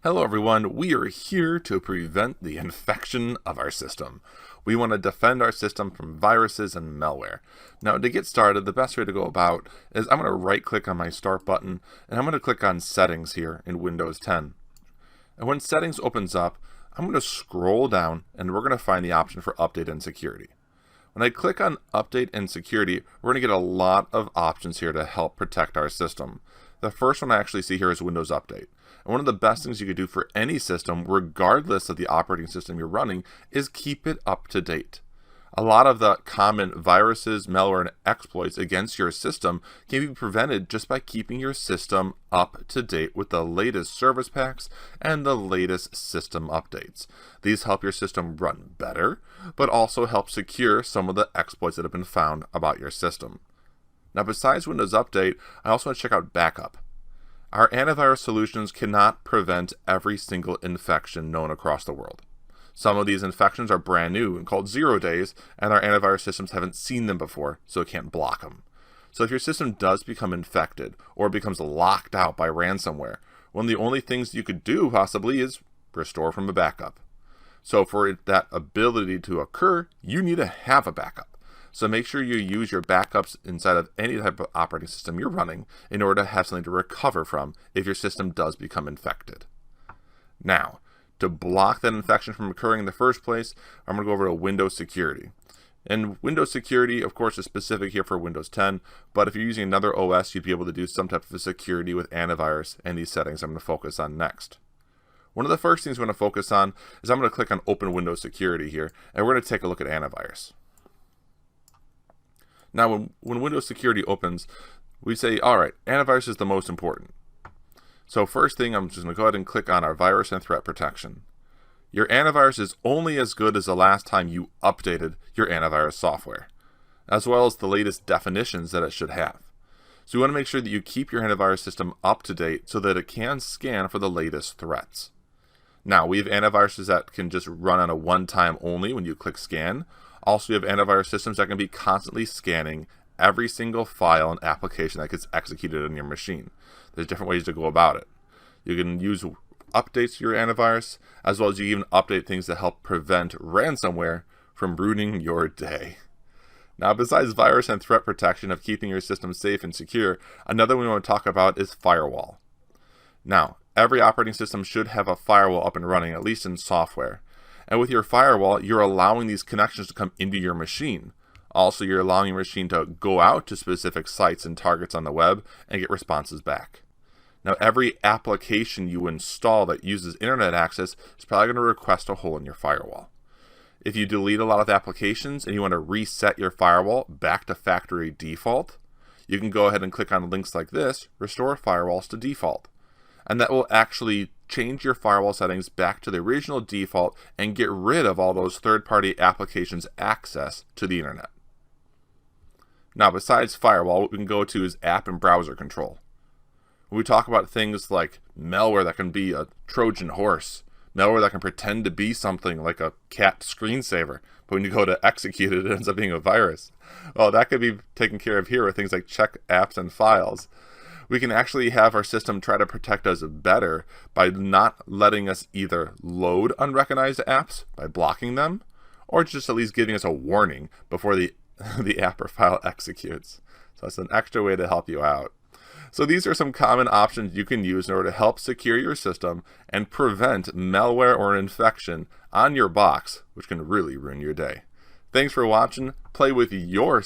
Hello everyone, we are here to prevent the infection of our system. We want to defend our system from viruses and malware. Now to get started, the best way to go about is I'm going to right click on my start button and I'm going to click on settings here in Windows 10. And when settings opens up, I'm going to scroll down and we're going to find the option for update and security. When I click on update and security, we're going to get a lot of options here to help protect our system. The first one I actually see here is Windows Update. And one of the best things you could do for any system, regardless of the operating system you're running, is keep it up to date. A lot of the common viruses, malware, and exploits against your system can be prevented just by keeping your system up to date with the latest service packs and the latest system updates. These help your system run better, but also help secure some of the exploits that have been found about your system. Now, besides Windows Update, I also want to check out Backup. Our antivirus solutions cannot prevent every single infection known across the world. Some of these infections are brand new and called 0 days, and our antivirus systems haven't seen them before, so it can't block them. So if your system does become infected or becomes locked out by ransomware, one of the only things you could do possibly is restore from a backup. So for that ability to occur, you need to have a backup. So make sure you use your backups inside of any type of operating system you're running in order to have something to recover from if your system does become infected. Now, to block that infection from occurring in the first place, I'm going to go over to Windows Security. And Windows Security, of course, is specific here for Windows 10, but if you're using another OS, you'd be able to do some type of security with antivirus and these settings I'm going to focus on next. One of the first things we're going to focus on is I'm going to click on Open Windows Security here, and we're going to take a look at antivirus. Now, when Windows Security opens, we say, all right, antivirus is the most important. So first thing, I'm just going to go ahead and click on our virus and threat protection. Your antivirus is only as good as the last time you updated your antivirus software, as well as the latest definitions that it should have. So you want to make sure that you keep your antivirus system up to date so that it can scan for the latest threats. Now, we have antiviruses that can just run on a one-time only when you click scan. Also, you have antivirus systems that can be constantly scanning every single file and application that gets executed on your machine. There's different ways to go about it. You can use updates to your antivirus, as well as you even update things that help prevent ransomware from ruining your day. Now, besides virus and threat protection of keeping your system safe and secure, another one we want to talk about is firewall. Now, every operating system should have a firewall up and running, at least in software. And with your firewall, you're allowing these connections to come into your machine. Also, you're allowing your machine to go out to specific sites and targets on the web and get responses back. Now, every application you install that uses internet access is probably going to request a hole in your firewall. If you delete a lot of applications and you want to reset your firewall back to factory default, you can go ahead and click on links like this, Restore Firewalls to Default. And that will actually change your firewall settings back to the original default and get rid of all those third-party applications' access to the internet. Now, besides firewall, what we can go to is app and browser control. When we talk about things like malware that can be a Trojan horse, malware that can pretend to be something like a cat screensaver, but when you go to execute it, it ends up being a virus. Well, that could be taken care of here with things like check apps and files. We can actually have our system try to protect us better by not letting us either load unrecognized apps by blocking them, or just at least giving us a warning before the app or file executes. So that's an extra way to help you out. So these are some common options you can use in order to help secure your system and prevent malware or infection on your box, which can really ruin your day. Thanks for watching. Play with your